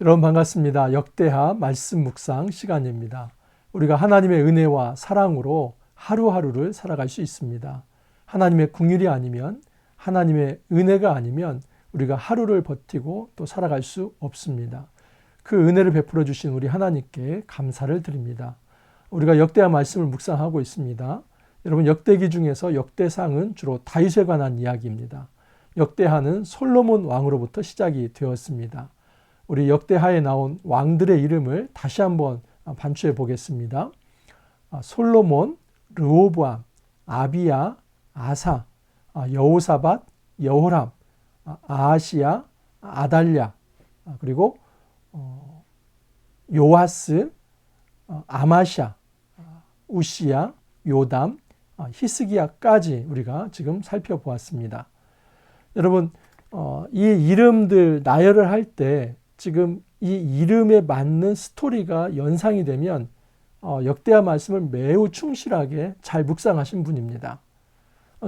여러분 반갑습니다. 역대하 말씀 묵상 시간입니다. 우리가 하나님의 은혜와 사랑으로 하루하루를 살아갈 수 있습니다. 하나님의 긍휼이 아니면, 하나님의 은혜가 아니면 우리가 하루를 버티고 또 살아갈 수 없습니다. 그 은혜를 베풀어 주신 우리 하나님께 감사를 드립니다. 우리가 역대하 말씀을 묵상하고 있습니다. 여러분, 역대기 중에서 역대상은 주로 다윗에 관한 이야기입니다. 역대하는 솔로몬 왕으로부터 시작이 되었습니다. 우리 역대하에 나온 왕들의 이름을 다시 한번 반추해 보겠습니다. 솔로몬, 르호보암, 아비야, 아사, 여호사밧, 여호람, 아하시야, 아달랴, 그리고 요아스, 아마샤, 우시야, 요담, 히스기야까지 우리가 지금 살펴보았습니다. 여러분, 이 이름들 나열을 할 때 지금 이 이름에 맞는 스토리가 연상이 되면 역대하 말씀을 매우 충실하게 잘 묵상하신 분입니다.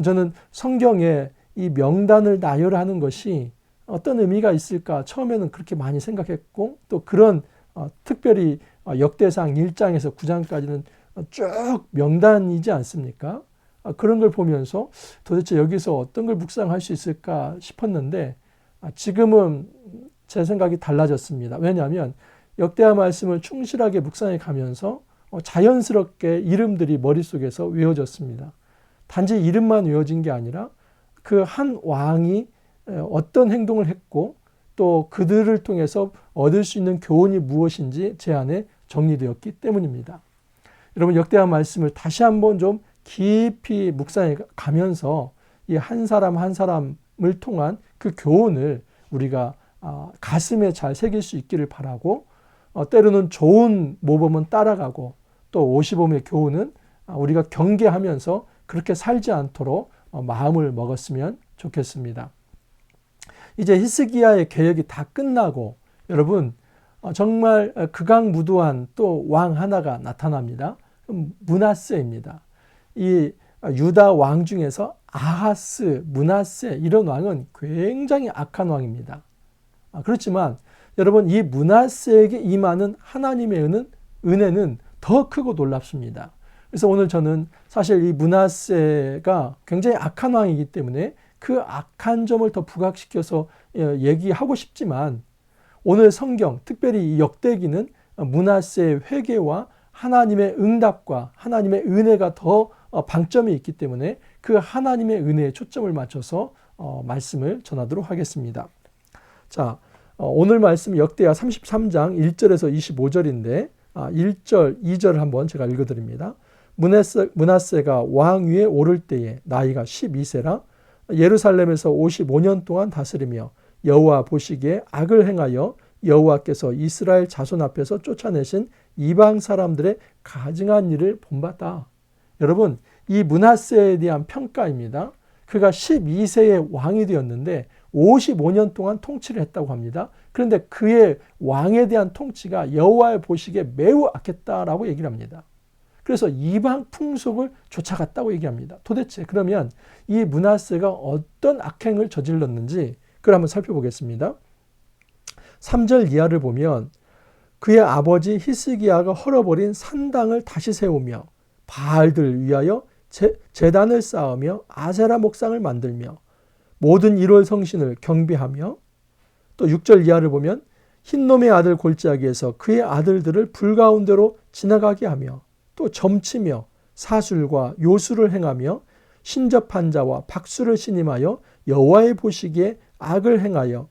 저는 성경에 이 명단을 나열하는 것이 어떤 의미가 있을까 처음에는 그렇게 많이 생각했고, 또 그런 특별히 역대상 1장에서 9장까지는 쭉 명단이지 않습니까? 그런 걸 보면서 도대체 여기서 어떤 걸 묵상할 수 있을까 싶었는데, 지금은 제 생각이 달라졌습니다. 왜냐하면 역대하 말씀을 충실하게 묵상해 가면서 자연스럽게 이름들이 머릿속에서 외워졌습니다. 단지 이름만 외워진 게 아니라 그 한 왕이 어떤 행동을 했고 또 그들을 통해서 얻을 수 있는 교훈이 무엇인지 제 안에 정리되었기 때문입니다. 여러분, 역대하 말씀을 다시 한번 좀 깊이 묵상해 가면서 이 한 사람 한 사람을 통한 그 교훈을 우리가 가슴에 잘 새길 수 있기를 바라고, 때로는 좋은 모범은 따라가고 또 55의 교훈은 우리가 경계하면서 그렇게 살지 않도록 마음을 먹었으면 좋겠습니다. 이제 히스기야의 개혁이 다 끝나고 여러분, 정말 극악무도한 또 왕 하나가 나타납니다. 므낫세입니다. 이 유다 왕 중에서 아하스, 므낫세 이런 왕은 굉장히 악한 왕입니다. 그렇지만 여러분, 이 므낫세에게 임하는 하나님의 은혜는 더 크고 놀랍습니다. 그래서 오늘 저는 사실 이 므낫세가 굉장히 악한 왕이기 때문에 그 악한 점을 더 부각시켜서 얘기하고 싶지만, 오늘 성경, 특별히 이 역대기는 므낫세의 회개와 하나님의 응답과 하나님의 은혜가 더 방점이 있기 때문에 그 하나님의 은혜에 초점을 맞춰서 말씀을 전하도록 하겠습니다. 자, 오늘 말씀 역대하 33장 1절에서 25절인데 1절, 2절을 한번 제가 읽어드립니다. 므낫세가 왕 위에 오를 때에 나이가 12세라 예루살렘에서 55년 동안 다스리며 여호와 보시기에 악을 행하여 여호와께서 이스라엘 자손 앞에서 쫓아내신 이방 사람들의 가증한 일을 본받아. 여러분, 이 므낫세에 대한 평가입니다. 그가 12세의 왕이 되었는데 55년 동안 통치를 했다고 합니다. 그런데 그의 왕에 대한 통치가 여호와의 보시기에 매우 악했다라고 얘기를 합니다. 그래서 이방 풍속을 쫓아갔다고 얘기합니다. 도대체 그러면 이 므낫세가 어떤 악행을 저질렀는지 그걸 한번 살펴보겠습니다. 3절 이하를 보면 그의 아버지 히스기야가 헐어버린 산당을 다시 세우며 바알들 위하여 제단을 쌓으며 아세라 목상을 만들며 모든 1월 성신을 경배하며, 또 6절 이하를 보면 흰놈의 아들 골짜기에서 그의 아들들을 불 가운데로 지나가게 하며 또 점치며 사술과 요술을 행하며 신접한 자와 박수를 신임하여 여호와의 보시기에 악을 행하여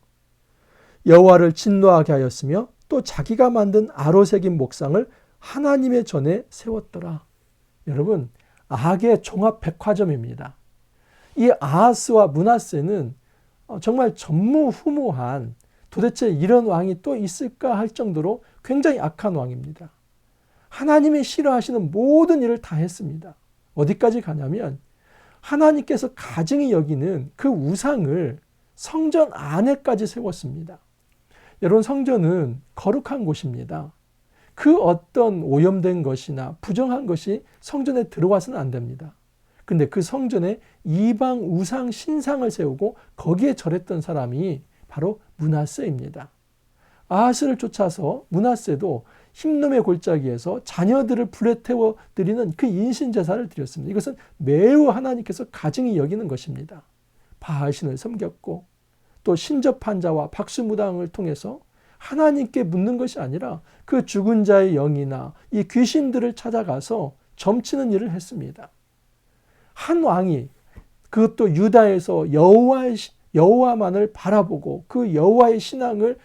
여호와를 진노하게 하였으며 또 자기가 만든 아로새긴 목상을 하나님의 전에 세웠더라. 여러분, 악의 종합 백화점입니다. 이 아하스와 므낫세는 정말 전무후무한, 도대체 이런 왕이 또 있을까 할 정도로 굉장히 악한 왕입니다. 하나님이 싫어하시는 모든 일을 다 했습니다. 어디까지 가냐면 하나님께서 가증히 여기는 그 우상을 성전 안에까지 세웠습니다. 여러분, 성전은 거룩한 곳입니다. 그 어떤 오염된 것이나 부정한 것이 성전에 들어와서는 안 됩니다. 근데 그 성전에 이방 우상 신상을 세우고 거기에 절했던 사람이 바로 므낫세입니다. 아하스를 쫓아서 므낫세도 흰놈의 골짜기에서 자녀들을 불에 태워드리는 그 인신제사를 드렸습니다. 이것은 매우 하나님께서 가증히 여기는 것입니다. 바알신을 섬겼고 또 신접한 자와 박수무당을 통해서 하나님께 묻는 것이 아니라 그 죽은 자의 영이나 이 귀신들을 찾아가서 점치는 일을 했습니다. 한 왕이 그것도 유다에서 여호와만을 바라보고 그 여호와의 신앙을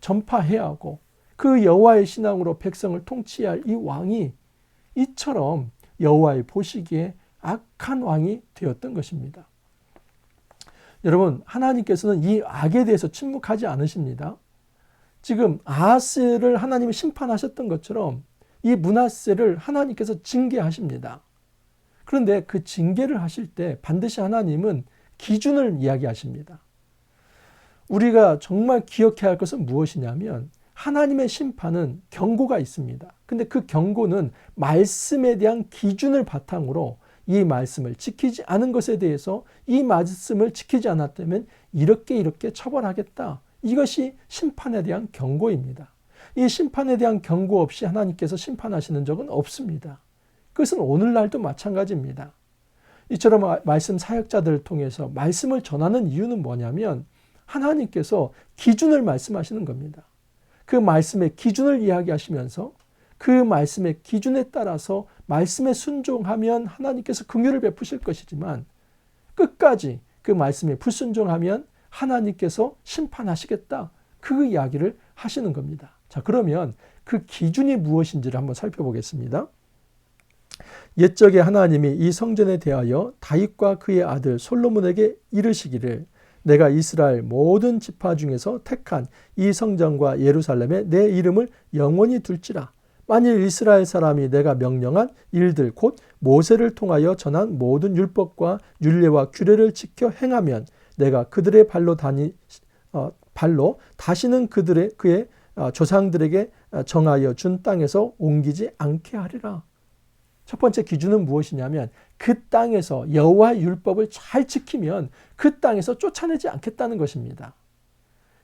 전파해야 하고 그 여호와의 신앙으로 백성을 통치해야 할 이 왕이 이처럼 여호와의 보시기에 악한 왕이 되었던 것입니다. 여러분, 하나님께서는 이 악에 대해서 침묵하지 않으십니다. 지금 아하스를 하나님이 심판하셨던 것처럼 이 므낫세를 하나님께서 징계하십니다. 그런데 그 징계를 하실 때 반드시 하나님은 기준을 이야기하십니다. 우리가 정말 기억해야 할 것은 무엇이냐면 하나님의 심판은 경고가 있습니다. 근데 그 경고는 말씀에 대한 기준을 바탕으로 이 말씀을 지키지 않은 것에 대해서 이 말씀을 지키지 않았다면 이렇게 처벌하겠다. 이것이 심판에 대한 경고입니다. 이 심판에 대한 경고 없이 하나님께서 심판하시는 적은 없습니다. 그것은 오늘날도 마찬가지입니다. 이처럼 말씀 사역자들을 통해서 말씀을 전하는 이유는 뭐냐면 하나님께서 기준을 말씀하시는 겁니다. 그 말씀의 기준을 이야기하시면서 그 말씀의 기준에 따라서 말씀에 순종하면 하나님께서 긍휼을 베푸실 것이지만 끝까지 그 말씀에 불순종하면 하나님께서 심판하시겠다. 그 이야기를 하시는 겁니다. 자, 그러면 그 기준이 무엇인지를 한번 살펴보겠습니다. 옛적에 하나님이 이 성전에 대하여 다윗과 그의 아들 솔로몬에게 이르시기를 내가 이스라엘 모든 지파 중에서 택한 이 성전과 예루살렘에 내 이름을 영원히 둘지라. 만일 이스라엘 사람이 내가 명령한 일들 곧 모세를 통하여 전한 모든 율법과 율례와 규례를 지켜 행하면 내가 그들의 발로 다시는 그의 조상들에게 정하여 준 땅에서 옮기지 않게 하리라. 첫 번째 기준은 무엇이냐면 그 땅에서 여호와의 율법을 잘 지키면 그 땅에서 쫓아내지 않겠다는 것입니다.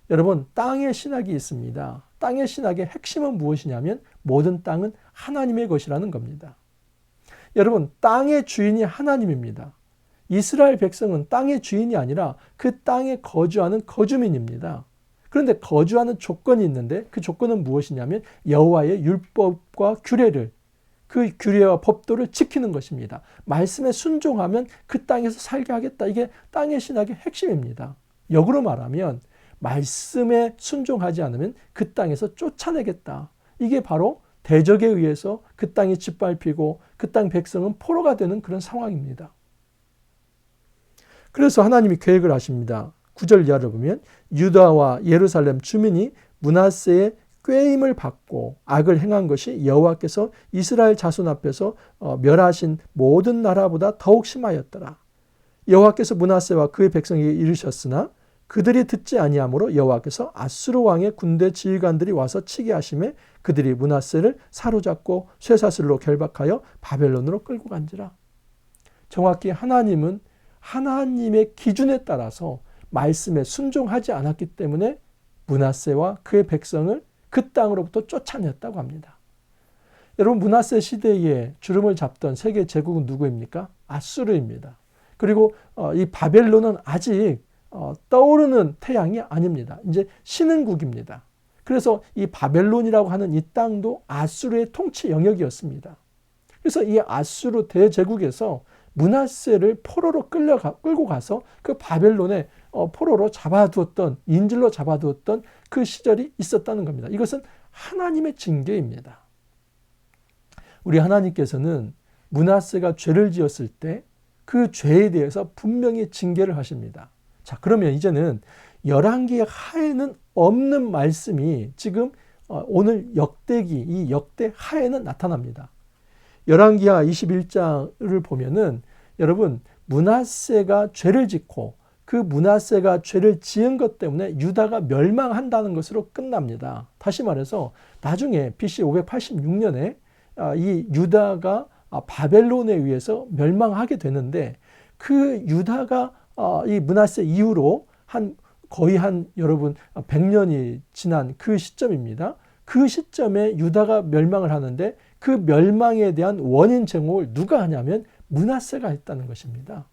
여러분, 땅의 신학이 있습니다. 땅의 신학의 핵심은 무엇이냐면 모든 땅은 하나님의 것이라는 겁니다. 여러분, 땅의 주인이 하나님입니다. 이스라엘 백성은 땅의 주인이 아니라 그 땅에 거주하는 거주민입니다. 그런데 거주하는 조건이 있는데 그 조건은 무엇이냐면 여호와의 율법과 규례를 그 규례와 법도를 지키는 것입니다. 말씀에 순종하면 그 땅에서 살게 하겠다. 이게 땅의 신학의 핵심입니다. 역으로 말하면 말씀에 순종하지 않으면 그 땅에서 쫓아내겠다. 이게 바로 대적에 의해서 그 땅이 짓밟히고 그 땅 백성은 포로가 되는 그런 상황입니다. 그래서 하나님이 계획을 하십니다. 9절 이하를 보면 유다와 예루살렘 주민이 므낫세의 꾀임을 받고 악을 행한 것이 여호와께서 이스라엘 자손 앞에서 멸하신 모든 나라보다 더욱 심하였더라. 여호와께서 므낫세와 그의 백성에게 이르셨으나 그들이 듣지 아니하므로 여호와께서 아수르 왕의 군대 지휘관들이 와서 치게 하심에 그들이 므낫세를 사로잡고 쇠사슬로 결박하여 바벨론으로 끌고 간지라. 정확히 하나님은 하나님의 기준에 따라서 말씀에 순종하지 않았기 때문에 므낫세와 그의 백성을 그 땅으로부터 쫓아냈다고 합니다. 여러분, 므낫세 시대에 주름을 잡던 세계 제국은 누구입니까? 아수르입니다. 그리고 이 바벨론은 아직 떠오르는 태양이 아닙니다. 이제 신흥국입니다. 그래서 이 바벨론이라고 하는 이 땅도 아수르의 통치 영역이었습니다. 그래서 이 아수르 대제국에서 므낫세를 포로로 끌고 가서 그 바벨론에 포로로 잡아두었던, 인질로 잡아두었던 그 시절이 있었다는 겁니다. 이것은 하나님의 징계입니다. 우리 하나님께서는 므낫세가 죄를 지었을 때 그 죄에 대해서 분명히 징계를 하십니다. 자, 그러면 이제는 열왕기 하에는 없는 말씀이 지금 오늘 이 역대 하에는 나타납니다. 열왕기하 21장을 보면은 여러분, 므낫세가 죄를 짓고 그 므낫세가 죄를 지은 것 때문에 유다가 멸망한다는 것으로 끝납니다. 다시 말해서 나중에 BC 586년에 이 유다가 바벨론에 의해서 멸망하게 되는데 그 유다가 이 므낫세 이후로 한 거의 여러분 100년이 지난 그 시점입니다. 그 시점에 유다가 멸망을 하는데 그 멸망에 대한 원인 제공을 누가 하냐면 므낫세가 했다는 것입니다.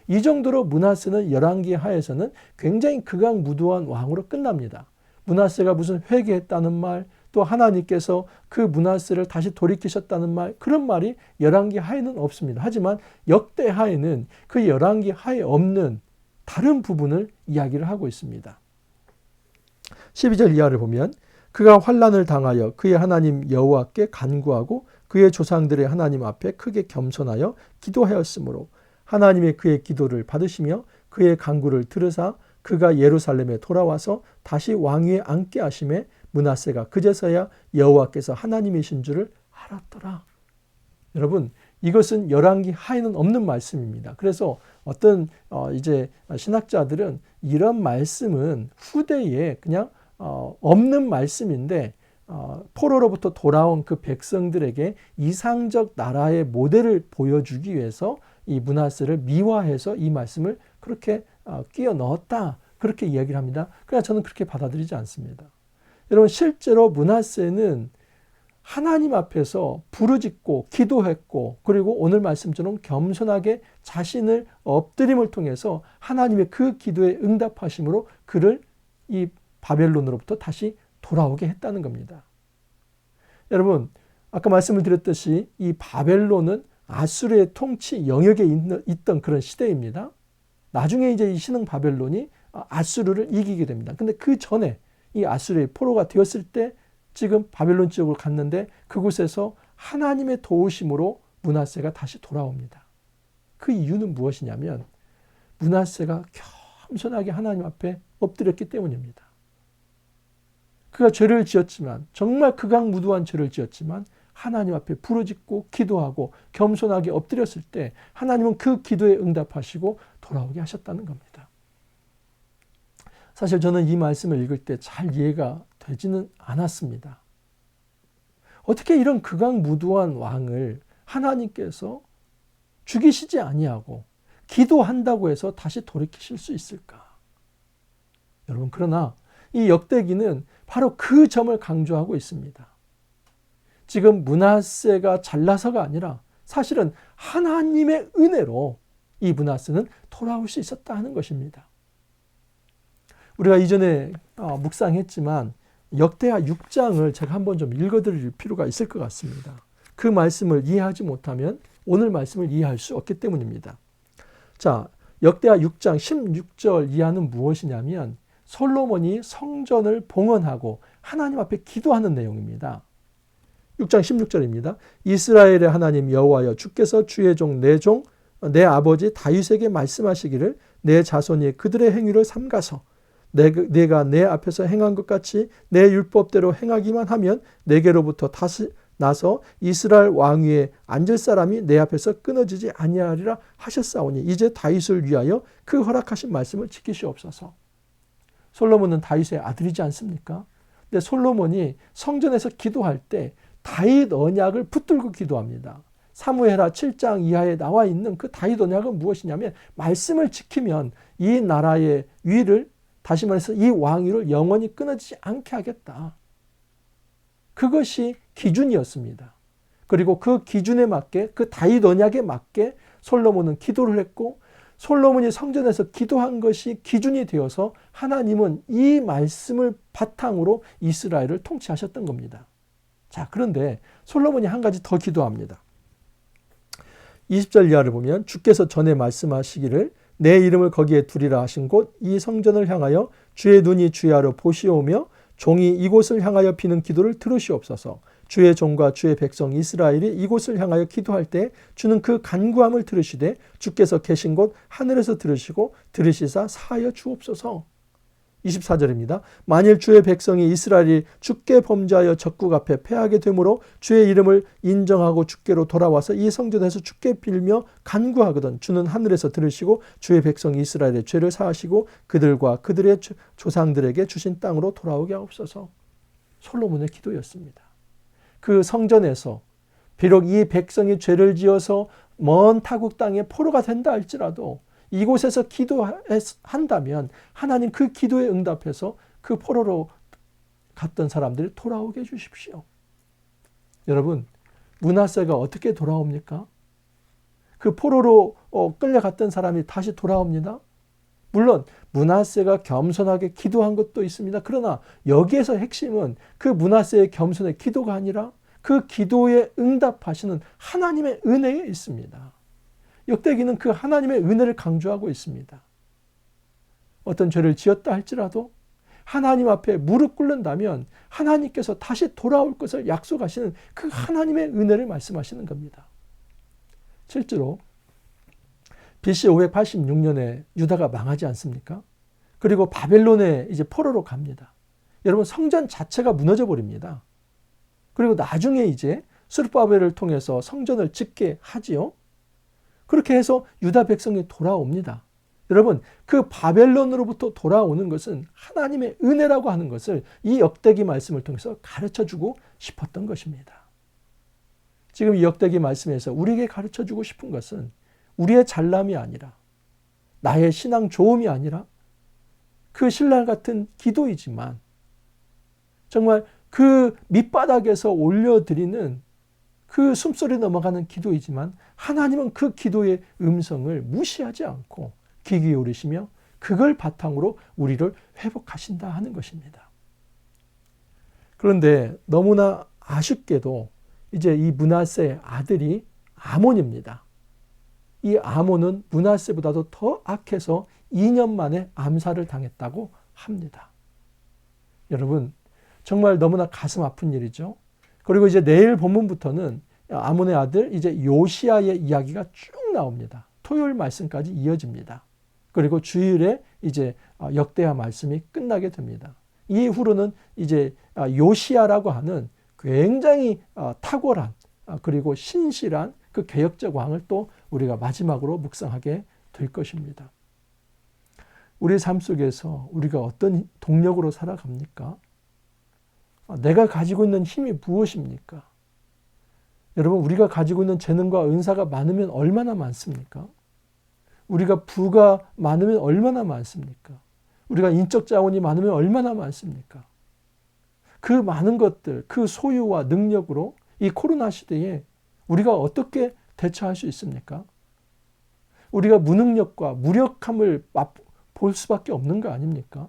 이 정도로 므낫세는 열왕기 하에서는 굉장히 극악무도한 왕으로 끝납니다. 므낫세가 무슨 회개했다는 말, 또 하나님께서 그 므낫세를 다시 돌이키셨다는 말, 그런 말이 열왕기 하에는 없습니다. 하지만 역대 하에는 그 열왕기 하에 없는 다른 부분을 이야기를 하고 있습니다. 12절 이하를 보면 그가 환난을 당하여 그의 하나님 여호와께 간구하고 그의 조상들의 하나님 앞에 크게 겸손하여 기도하였으므로 하나님의 그의 기도를 받으시며 그의 간구를 들으사 그가 예루살렘에 돌아와서 다시 왕위에 앉게 하심에 므낫세가 그제서야 여호와께서 하나님이신 줄을 알았더라. 여러분, 이것은 열왕기 하에는 없는 말씀입니다. 그래서 어떤 이제 신학자들은 이런 말씀은 후대에 그냥 없는 말씀인데 포로로부터 돌아온 그 백성들에게 이상적 나라의 모델을 보여주기 위해서 이 므낫세를 미화해서 이 말씀을 그렇게 끼워 넣었다, 그렇게 이야기를 합니다. 그러나 저는 그렇게 받아들이지 않습니다. 여러분, 실제로 므낫세는 하나님 앞에서 부르짖고 기도했고, 그리고 오늘 말씀처럼 겸손하게 자신을 엎드림을 통해서 하나님의 그 기도에 응답하심으로 그를 이 바벨론으로부터 다시 돌아오게 했다는 겁니다. 여러분, 아까 말씀을 드렸듯이 이 바벨론은 아수르의 통치 영역에 있던 그런 시대입니다. 나중에 이제 이 신흥 바벨론이 아수르를 이기게 됩니다. 근데 그 전에 이 아수르의 포로가 되었을 때 지금 바벨론 지역을 갔는데 그곳에서 하나님의 도우심으로 므낫세가 다시 돌아옵니다. 그 이유는 무엇이냐면 므낫세가 겸손하게 하나님 앞에 엎드렸기 때문입니다. 그가 죄를 지었지만, 정말 극악무도한 죄를 지었지만 하나님 앞에 부르짖고 기도하고 겸손하게 엎드렸을 때 하나님은 그 기도에 응답하시고 돌아오게 하셨다는 겁니다. 사실 저는 이 말씀을 읽을 때 잘 이해가 되지는 않았습니다. 어떻게 이런 극악무도한 왕을 하나님께서 죽이시지 아니하고 기도한다고 해서 다시 돌이키실 수 있을까? 여러분, 그러나 이 역대기는 바로 그 점을 강조하고 있습니다. 지금 므낫세가 잘나서가 아니라 사실은 하나님의 은혜로 이 므낫세는 돌아올 수 있었다 하는 것입니다. 우리가 이전에 묵상했지만 역대하 6장을 제가 한번 좀 읽어드릴 필요가 있을 것 같습니다. 그 말씀을 이해하지 못하면 오늘 말씀을 이해할 수 없기 때문입니다. 자, 역대하 6장 16절 이하는 무엇이냐면 솔로몬이 성전을 봉헌하고 하나님 앞에 기도하는 내용입니다. 6장 16절입니다. 이스라엘의 하나님 여호와여, 주께서 주의 종 내 아버지 다윗에게 말씀하시기를 내 자손이 그들의 행위를 삼가서 내가 내 앞에서 행한 것 같이 내 율법대로 행하기만 하면 내게로부터 다시 나서 이스라엘 왕위에 앉을 사람이 내 앞에서 끊어지지 아니하리라 하셨사오니 이제 다윗을 위하여 그 허락하신 말씀을 지키시옵소서. 솔로몬은 다윗의 아들이지 않습니까? 근데 솔로몬이 성전에서 기도할 때 다윗 언약을 붙들고 기도합니다. 사무엘하 7장 이하에 나와 있는 그 다윗 언약은 무엇이냐면 말씀을 지키면 이 나라의 위를, 다시 말해서 이 왕위를 영원히 끊어지지 않게 하겠다. 그것이 기준이었습니다. 그리고 그 기준에 맞게, 그 다윗 언약에 맞게 솔로몬은 기도를 했고, 솔로몬이 성전에서 기도한 것이 기준이 되어서 하나님은 이 말씀을 바탕으로 이스라엘을 통치하셨던 겁니다. 자, 그런데 솔로몬이 한 가지 더 기도합니다. 20절 이하를 보면 주께서 전에 말씀하시기를 내 이름을 거기에 두리라 하신 곳 이 성전을 향하여 주의 눈이 주야로 보시오며 종이 이곳을 향하여 비는 기도를 들으시옵소서. 주의 종과 주의 백성 이스라엘이 이곳을 향하여 기도할 때 주는 그 간구함을 들으시되 주께서 계신 곳 하늘에서 들으시고 들으시사 사하여 주옵소서. 24절입니다. 만일 주의 백성이 이스라엘이 주께 범죄하여 적국 앞에 패하게 되므로 주의 이름을 인정하고 주께로 돌아와서 이 성전에서 주께 빌며 간구하거든 주는 하늘에서 들으시고 주의 백성 이스라엘의 죄를 사하시고 그들과 그들의 조상들에게 주신 땅으로 돌아오게 하옵소서. 솔로몬의 기도였습니다. 그 성전에서 비록 이 백성이 죄를 지어서 먼 타국 땅에 포로가 된다 할지라도 이곳에서 기도한다면 하나님 그 기도에 응답해서 그 포로로 갔던 사람들이 돌아오게 해주십시오. 여러분, 므낫세가 어떻게 돌아옵니까? 그 포로로 끌려갔던 사람이 다시 돌아옵니다. 물론 므낫세가 겸손하게 기도한 것도 있습니다. 그러나 여기에서 핵심은 그 므낫세의 겸손의 기도가 아니라 그 기도에 응답하시는 하나님의 은혜에 있습니다. 역대기는 그 하나님의 은혜를 강조하고 있습니다. 어떤 죄를 지었다 할지라도 하나님 앞에 무릎 꿇는다면 하나님께서 다시 돌아올 것을 약속하시는 그 하나님의 은혜를 말씀하시는 겁니다. 실제로 BC 586년에 유다가 망하지 않습니까? 그리고 바벨론에 이제 포로로 갑니다. 여러분, 성전 자체가 무너져 버립니다. 그리고 나중에 이제 스룹바벨을 통해서 성전을 짓게 하지요. 그렇게 해서 유다 백성이 돌아옵니다. 여러분, 그 바벨론으로부터 돌아오는 것은 하나님의 은혜라고 하는 것을 이 역대기 말씀을 통해서 가르쳐주고 싶었던 것입니다. 지금 이 역대기 말씀에서 우리에게 가르쳐주고 싶은 것은 우리의 잘남이 아니라, 나의 신앙 좋음이 아니라 그 신랄 같은 기도이지만 정말 그 밑바닥에서 올려드리는 그 숨소리 넘어가는 기도이지만 하나님은 그 기도의 음성을 무시하지 않고 귀 기울이시며 그걸 바탕으로 우리를 회복하신다 하는 것입니다. 그런데 너무나 아쉽게도 이제 이 므낫세의 아들이 아몬입니다. 이 아몬은 므낫세보다도 더 악해서 2년 만에 암살을 당했다고 합니다. 여러분, 정말 너무나 가슴 아픈 일이죠. 그리고 이제 내일 본문부터는 아몬의 아들 이제 요시야의 이야기가 쭉 나옵니다. 토요일 말씀까지 이어집니다. 그리고 주일에 이제 역대하 말씀이 끝나게 됩니다. 이후로는 이제 요시야라고 하는 굉장히 탁월한 그리고 신실한 그 개혁적 왕을 또 우리가 마지막으로 묵상하게 될 것입니다. 우리의 삶 속에서 우리가 어떤 동력으로 살아갑니까? 내가 가지고 있는 힘이 무엇입니까? 여러분, 우리가 가지고 있는 재능과 은사가 많으면 얼마나 많습니까? 우리가 부가 많으면 얼마나 많습니까? 우리가 인적 자원이 많으면 얼마나 많습니까? 그 많은 것들, 그 소유와 능력으로 이 코로나 시대에 우리가 어떻게 대처할 수 있습니까? 우리가 무능력과 무력함을 볼 수밖에 없는 거 아닙니까?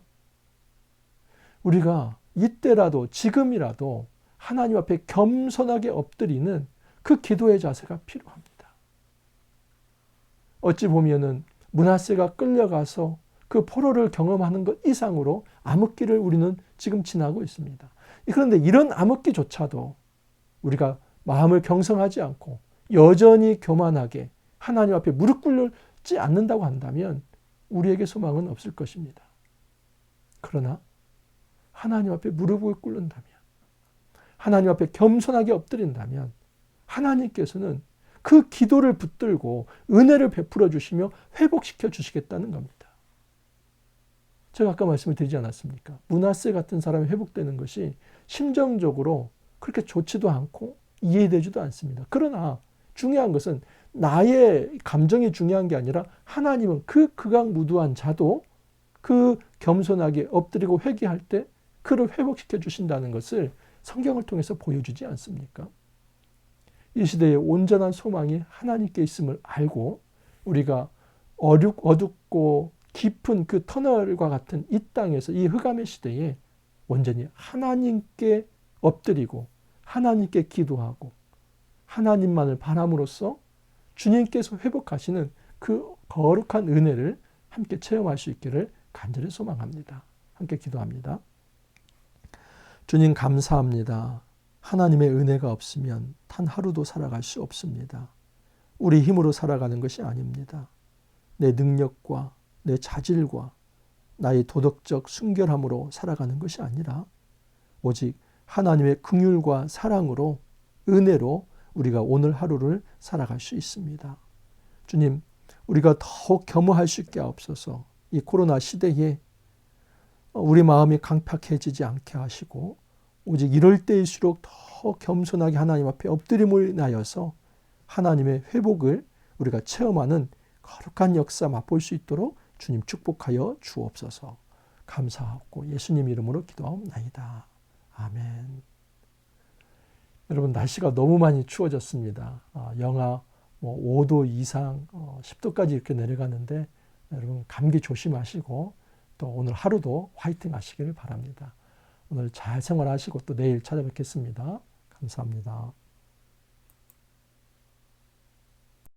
우리가 이때라도 지금이라도 하나님 앞에 겸손하게 엎드리는 그 기도의 자세가 필요합니다. 어찌 보면은 므낫세가 끌려가서 그 포로를 경험하는 것 이상으로 암흑기를 우리는 지금 지나고 있습니다. 그런데 이런 암흑기조차도 우리가 마음을 경성하지 않고 여전히 교만하게 하나님 앞에 무릎 꿇지 않는다고 한다면 우리에게 소망은 없을 것입니다. 그러나 하나님 앞에 무릎을 꿇는다면, 하나님 앞에 겸손하게 엎드린다면 하나님께서는 그 기도를 붙들고 은혜를 베풀어 주시며 회복시켜 주시겠다는 겁니다. 제가 아까 말씀을 드리지 않았습니까? 므낫세 같은 사람이 회복되는 것이 심정적으로 그렇게 좋지도 않고 이해되지도 않습니다. 그러나 중요한 것은 나의 감정이 중요한 게 아니라 하나님은 그 극악무도한 자도 그 겸손하게 엎드리고 회개할 때 그를 회복시켜 주신다는 것을 성경을 통해서 보여주지 않습니까? 이 시대의 온전한 소망이 하나님께 있음을 알고 우리가 어둡고 깊은 그 터널과 같은 이 땅에서 이 흑암의 시대에 온전히 하나님께 엎드리고 하나님께 기도하고 하나님만을 바람으로써 주님께서 회복하시는 그 거룩한 은혜를 함께 체험할 수 있기를 간절히 소망합니다. 함께 기도합니다. 주님, 감사합니다. 하나님의 은혜가 없으면 단 하루도 살아갈 수 없습니다. 우리 힘으로 살아가는 것이 아닙니다. 내 능력과 내 자질과 나의 도덕적 순결함으로 살아가는 것이 아니라 오직 하나님의 긍휼과 사랑으로, 은혜로 우리가 오늘 하루를 살아갈 수 있습니다. 주님, 우리가 더욱 겸허할 수 있게 하옵소서. 이 코로나 시대에 우리 마음이 강팍해지지 않게 하시고 오직 이럴 때일수록 더 겸손하게 하나님 앞에 엎드림을 인하여서 하나님의 회복을 우리가 체험하는 거룩한 역사 맛볼 수 있도록 주님 축복하여 주옵소서. 감사하고 예수님 이름으로 기도하옵나이다. 아멘. 여러분 날씨가 너무 많이 추워졌습니다. 영하 5도 이상 10도까지 이렇게 내려가는데 여러분 감기 조심하시고 또 오늘 하루도 화이팅 하시기를 바랍니다. 오늘 잘 생활하시고 또 내일 찾아뵙겠습니다. 감사합니다.